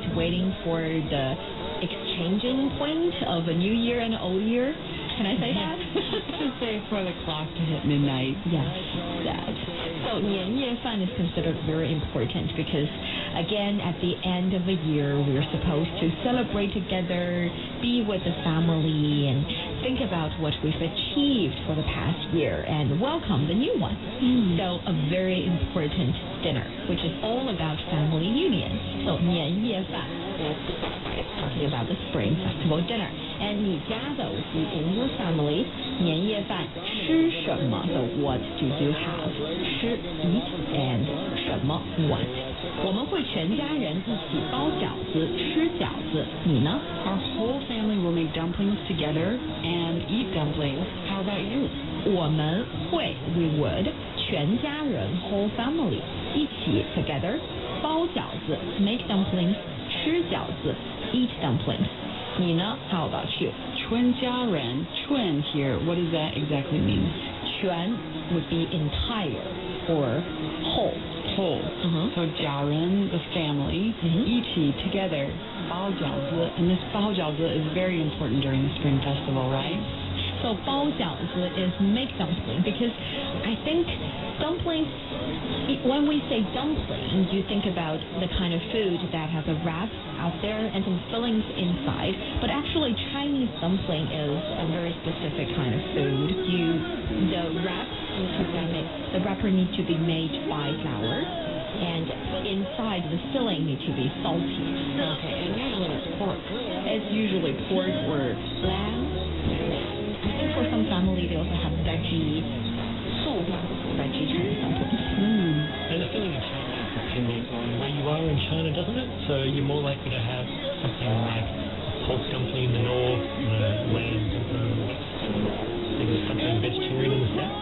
night waiting for the exchanging point of a new year and old year. Can I say that? Just say for the clock to hit midnight. Yes, that. So 年夜饭 is considered very important because, again, at the end of the year, we're supposed to celebrate together, be with the family, and think about what we've achieved for the past year and welcome the new one. So a very important dinner, which is all about family union. So 年夜饭 is talking about the Spring Festival dinner. And 你家的 in your family 年夜饭吃什么 So what do you have? 吃 eat and 什么 what? 我们会全家人一起包饺子吃饺子。你呢？ Our whole family will make dumplings together and eat dumplings. How about you? 我们会 we would 全家人 whole family 一起 together 包饺子 make dumplings 吃饺子 eat dumplings. 你呢？ How about you? 全家人 全 here, what does that exactly mean? 全 would be entire or whole. Whole. So 家人 the family, 一起 together 包饺子, and this 包饺子 is very important during the Spring Festival, right? So 包饺子 is make dumpling because I think dumplings, when we say dumpling, you think about the kind of food that has a wrap out there and some fillings inside, but actually Chinese dumpling is a very specific kind of food. The wrapper needs to be made by flour, and inside the filling needs to be salty. Okay, and usually it's pork. It's usually pork or lamb. I think for some family they also have veggie soup, veggie Chinese dumplings. And the filling of China depends on where you are in China, doesn't it? So you're more likely to have something like pork dumpling in the north, lamb dumpling, maybe something vegetarian in the south.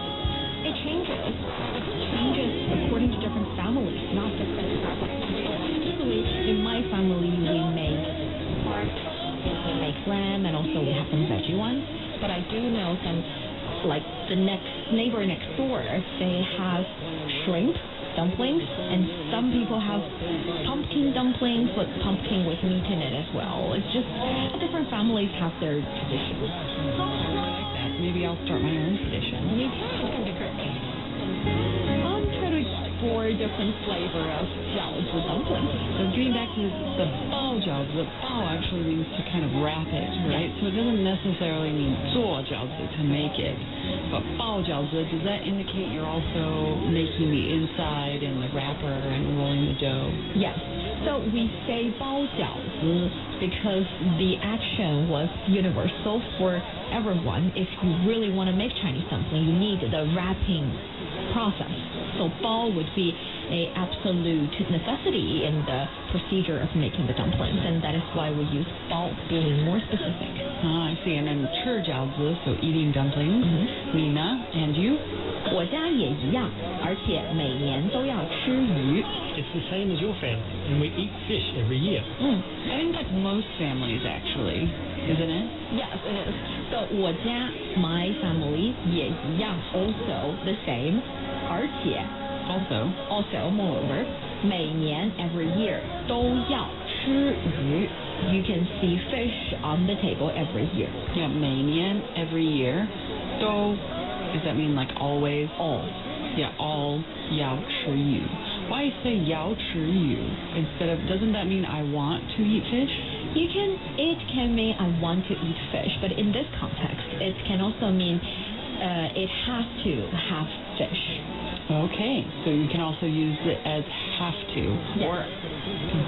It changes. It changes according to different families, not different families. Usually in my family we make pork, we make lamb, and also we have some veggie ones. But I do know some, like the neighbor next door, they have shrimp dumplings, and some people have pumpkin dumplings with pumpkin with meat in it as well. It's just different families have their traditions. Maybe I'll start my own tradition. Me too. I'm trying to explore different flavor of 饺子 dumplings. So getting back to the 包饺子, 包 actually means to kind of wrap it, right? So it doesn't necessarily mean 做饺子 to make it. But 包饺子, does that indicate you're also making the inside and the wrapper and rolling the dough? Yes. So we say 包饺子 because the action was universal for everyone. If you really want to make Chinese dumpling, you need the wrapping process. So 包 would be an absolute necessity in the procedure of making the dumplings, and that is why we use 包 being more specific. I see. And then 吃饺子, so eating dumplings. Nina, and you? 我家也一样，而且每年都要吃鱼。 It's the same as your family, and we eat fish every year. I think that's most families actually, isn't it? Yes, it is. So 我家 my family 也一样 also the same, 而且 also moreover 每年 every year 都要吃鱼. You can see fish on the table every year. Yeah, 每年 every year. 都 does that mean like always? All. Yeah, all 要吃鱼. Why say 要吃鱼 instead of, doesn't that mean I want to eat fish? It can mean I want to eat fish, but in this context, it can also mean it has to have fish. Okay, so you can also use it as have to, yes. Or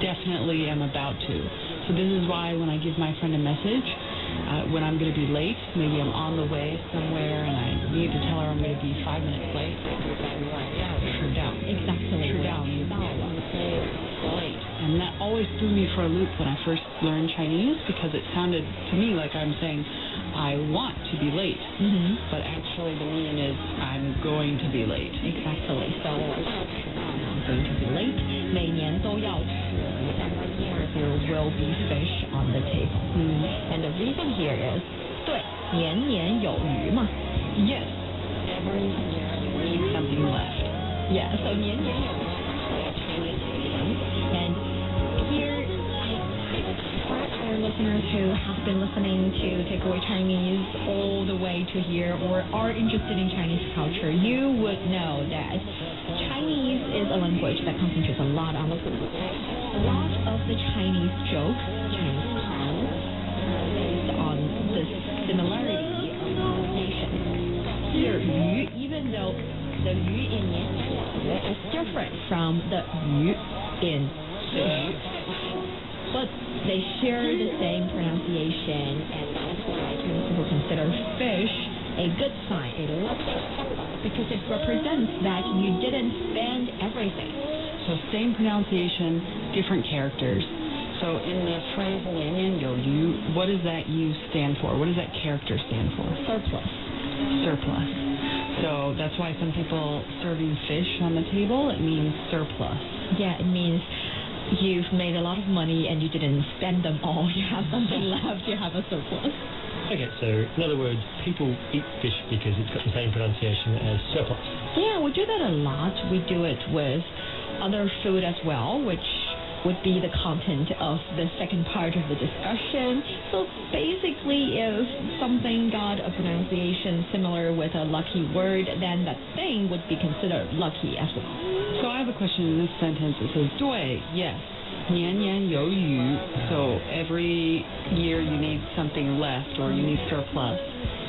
definitely am about to. So this is why when I give my friend a message, when I'm going to be late, maybe I'm on the way somewhere and I need to tell her I'm going to be 5 minutes late. Exactly. 迟到了. Late. And that always threw me for a loop when I first learned Chinese, because it sounded to me like I'm saying I want to be late, but actually the meaning is I'm going to be late. Exactly. So I'm going to be late. 每年都要吃鱼. Every year there will be fish on the table. And the reason here is 对，年年有余嘛. Yes. Every year we need something left. Yeah. So 年年有余 is actually a Chinese idiom. And here I listeners who have been listening to Takeaway Chinese all the way to here or are interested in Chinese culture, you would know that Chinese is a language that concentrates a lot on the food. A lot of the Chinese jokes, Chinese puns, are based on the similarity of pronunciation. Here, 鱼, even though the 鱼 in 年 is different from the 鱼 in fish, but they share the same pronunciation, and that's why Chinese people consider fish a good sign, a lucky sign, because it represents that you didn't spend everything. So same pronunciation, different characters. So in the phrase 年年有余, what does that U stand for? What does that character stand for? Surplus. Surplus. So that's why some people serving fish on the table, it means surplus. Yeah, it means you've made a lot of money and you didn't spend them all. You have something left, you have a surplus. Okay, so in other words, people eat fish because it's got the same pronunciation as surplus. Yeah, we do that a lot. We do it with other food as well, which would be the content of the second part of the discussion. So basically, if something got a pronunciation similar with a lucky word, then that thing would be considered lucky as well. So I have a question in this sentence. It says 对, yes, 年年有余. So every year you need something left or you need surplus.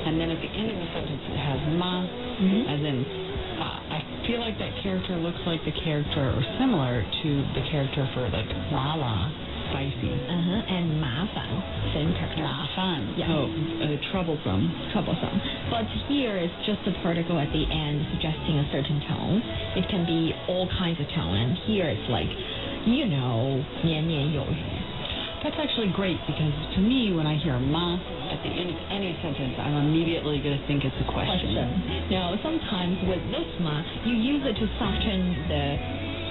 And then at the end of the sentence it has ma, as in I feel like that character looks like the character or similar to the character for like la, spicy. And 麻烦, same character. 麻烦. Yeah. Oh, troublesome. Troublesome. But here it's just a particle at the end suggesting a certain tone. It can be all kinds of tone, and here it's like, you know, 年年有余. That's actually great because to me, when I hear ma at the end of any sentence, I'm immediately going to think it's a question. Now, sometimes with this ma, you use it to soften the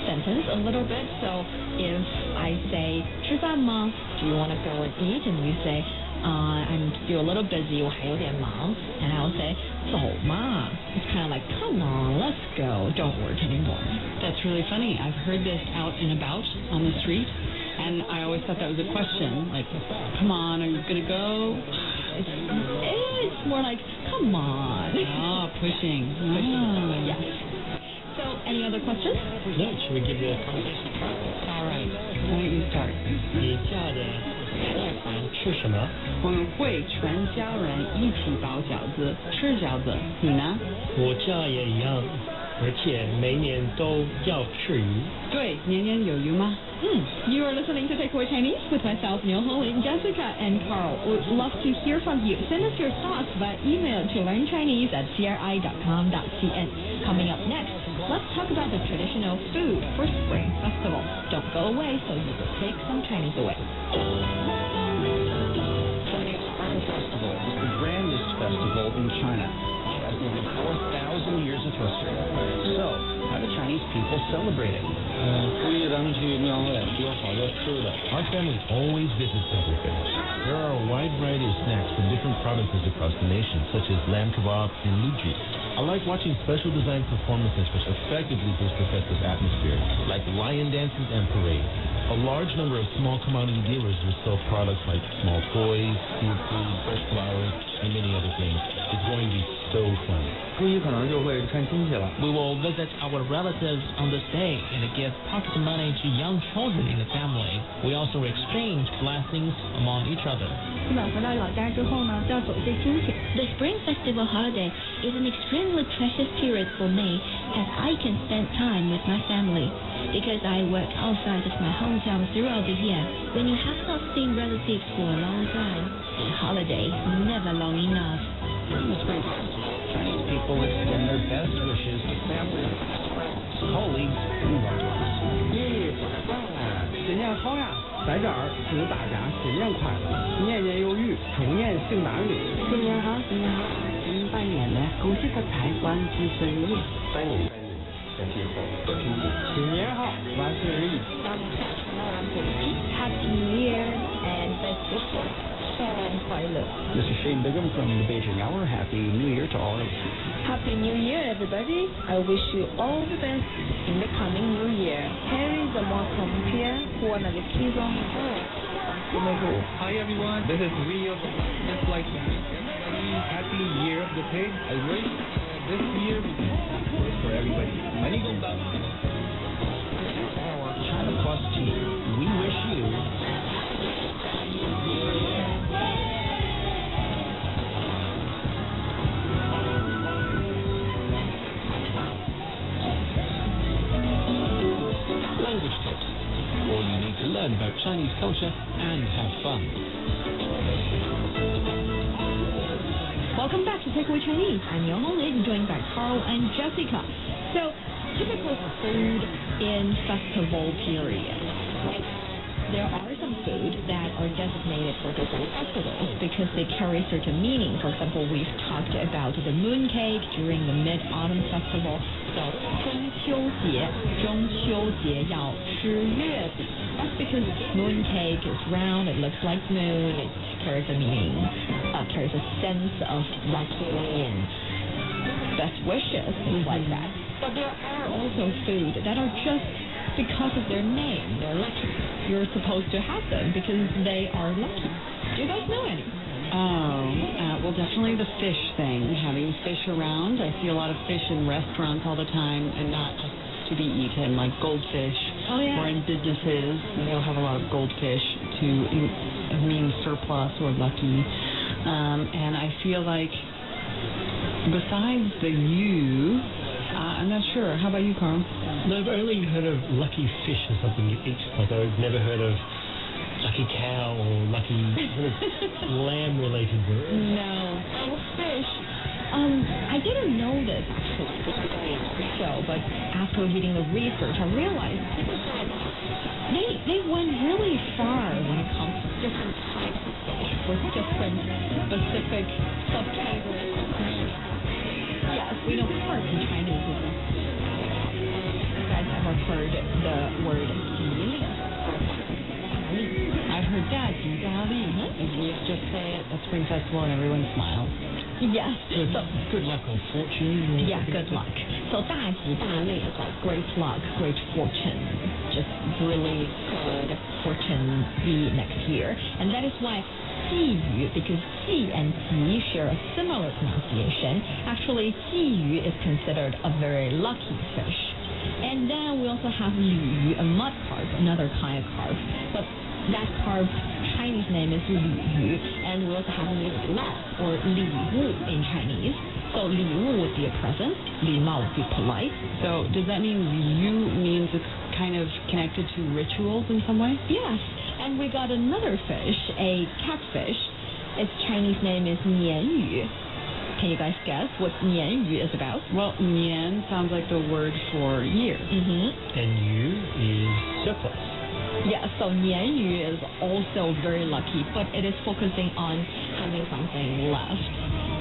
sentence a little bit. So if I say 吃饭吗? Do you want to go and eat? And you say, I'm still a little busy, 我还有点忙. And I'll say, 走嘛. It's kind of like, come on, let's go. Don't work anymore. That's really funny. I've heard this out and about on the street. And I always thought that was a question, like, come on, are you going to go? It's more like, come on. Oh, pushing. Yes. So, any other questions? No, should we give the conversation a try? All right, why don't you start? 你家的晚饭吃什么？我们会全家人一起包饺子，吃饺子。你呢？我家也一样，而且每年都要吃鱼。对，年年有余吗？You are listening to Takeaway Chinese with myself, Niu Hongling, Jessica, and Carl. We'd love to hear from you. Send us your thoughts by email to learnchinese@cri.com.cn. Coming up next, let's talk about the traditional food for Spring Festival. Don't go away so you can take some Chinese away. Chinese Spring Festival is the grandest festival in China. It has more than 4,000 years of history. So, how do Chinese people celebrate it? Our family always visits everything. There are a wide variety of snacks from different provinces across the nation, such as lamb kebab and luji. I like watching special design performances which effectively boost the festive atmosphere, like lion dances and parades. A large number of small commodity dealers will sell products like small toys, seed food, fresh flowers, and many other things. It's going to be so fun. We will visit our relatives on this day and give pocket money to young children in the family. We also exchange blessings among each other. 基本回到老家之后呢，就要走一些亲戚。 The Spring Festival holiday is an extremely precious period for me as I can spend time with my family. Because I work outside of my hometown throughout the year. When you have not seen relatives for a long time, a holiday is never long enough. During the Spring Festival, Chinese people extend their best wishes to family, friends, colleagues, and loved ones. 新年好呀！在这儿祝大家新年快乐，年年有余，猪年行大运。新年好，新年好，新年拜年了，恭喜发财，万事顺意。拜年拜年，身体好，和平安。新年好，万事如意。 Happy New Year and best wishes. 过年快乐。 Mr. Shane Bigham from the Beijing Hour. Happy New Year to all of us. Happy New Year, everybody. I wish you all the best in the coming New Year. Harry the more compare for the kids on the earth. Hi everyone, this is Rio from Just Like Everybody. Happy Year of the Pig. I wish this year will be good for everybody. Many good luck. Our China Plus team, we wish you language tips. All you need to learn about Chinese culture and have fun. Welcome back to Takeaway Chinese. I'm Yang Hong, joined by Carl and Jessica. So, typical food in festival period. There are some food that are designated for different festivals because they carry certain meaning. For example, we've talked about the mooncake during the Mid-Autumn Festival. So, 中秋节要吃月饼. That's because mooncake is round, it looks like moon, it carries a meaning, carries a sense of lucky and best wishes, things like that. But there are also food that are just because of their name, they're lucky. You're supposed to have them because they are lucky. Do you guys know any? Well, definitely the fish thing, having fish around. I see a lot of fish in restaurants all the time, and not just to be eaten, like goldfish. Oh, yeah. Or in businesses, they'll have a lot of goldfish to mean surplus or lucky. And I feel like besides the yu, I'm not sure. How about you, Carl? No, I've only heard of lucky fish as something you eat. Like I've never heard of lucky cow or lucky sort of lamb-related words. No. Well, fish. I didn't know this actually before the show, but after reading the research, I realized they went really far when it comes to different types of fish with different specific subcategories. Yes, we know carp in Chinese. You guys ever heard the word "jili"? I've heard that, jali. If you just say it at Spring Festival and everyone smiles. Yes. Good luck or fortune. Yeah, good luck. So 大吉大利 is like great luck, great fortune, just really good fortune the next year. And that is why 鲫鱼, because 鲫 and 吉 share a similar pronunciation. Actually, 鲫鱼 is considered a very lucky fish. And then we also have 鲤鱼, a mud carp, another kind of carp. But that carp's Chinese name is 鲤鱼, and we also have 礼貌 or 礼物 in Chinese. So 礼物 would be a present, 礼貌 would be polite. So does that mean yu means it's kind of connected to rituals in some way? Yes, and we got another fish, a catfish. Its Chinese name is 鲶鱼. Can you guys guess what 鲶鱼is about? Well, nian sounds like the word for year. And yu is surplus. Yeah, so 鲶鱼 is also very lucky, but it is focusing on having something left,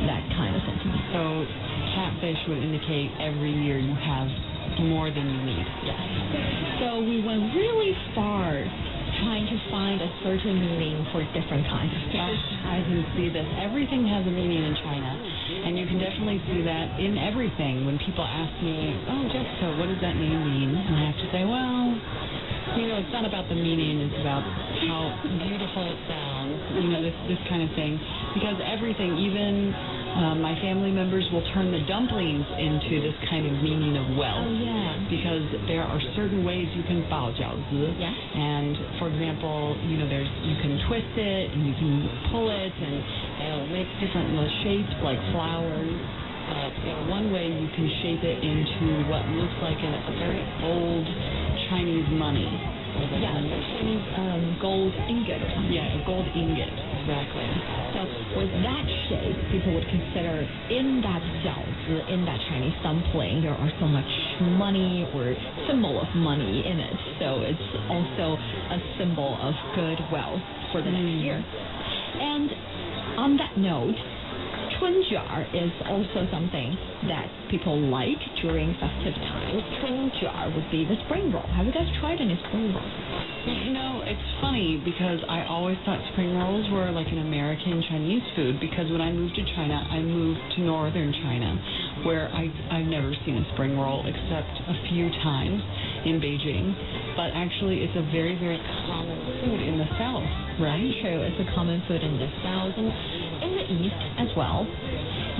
that kind of sentiment. So catfish would indicate every year you have more than you need. Yes. So we went really far trying to find a certain meaning for different kinds of fish. I can see this. Everything has a meaning in China, and you can definitely see that in everything. When people ask me, oh, Jessica, what does that name mean? And I have to say, well, you know, it's not about the meaning, it's about how beautiful it sounds, you know, this kind of thing. Because everything, even my family members will turn the dumplings into this kind of meaning of wealth. Oh, yeah. Because there are certain ways you can bao jiaozi. Yeah. And, for example, you know, you can twist it, and you can pull it, and it'll make different shapes like flowers. One way you can shape it into what looks like a very old Chinese money. Yeah, Chinese gold ingot. Yeah, a gold ingot, exactly. So with that shape, people would consider in that jiaozi, in that Chinese dumpling, there are so much money or symbol of money in it. So it's also a symbol of good wealth for the next year. And on that note, Chunjar is also something that people like during festive times. Chunjar would be the spring roll. Have you guys tried any spring rolls? You know, it's funny because I always thought spring rolls were like an American Chinese food, because when I moved to China, I moved to northern China, where I've never seen a spring roll except a few times in Beijing. But actually, it's a very, very common food in the south, right? True, it's a common food in the south and in the east as well.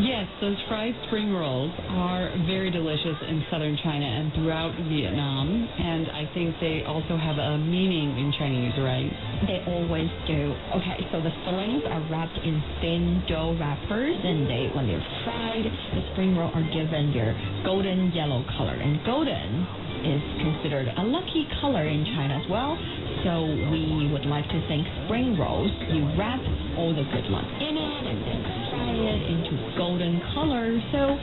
Yes, those fried spring rolls are very delicious in southern China and throughout Vietnam, and I think they also have a meaning in Chinese, right? They always do. Okay, so the fillings are wrapped in thin dough wrappers, and when they're fried, the spring roll are given their golden yellow color. And golden is considered a lucky color in China as well. So we would like to thank spring rolls. You wrap all the good luck in it and then fry it into golden color. So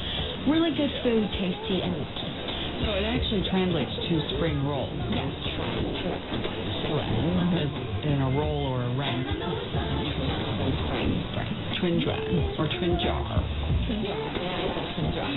really good food, tasty and so it actually translates to spring roll. Yes. In a roll or a wrap. Twin jar or twin jar. Twin jar.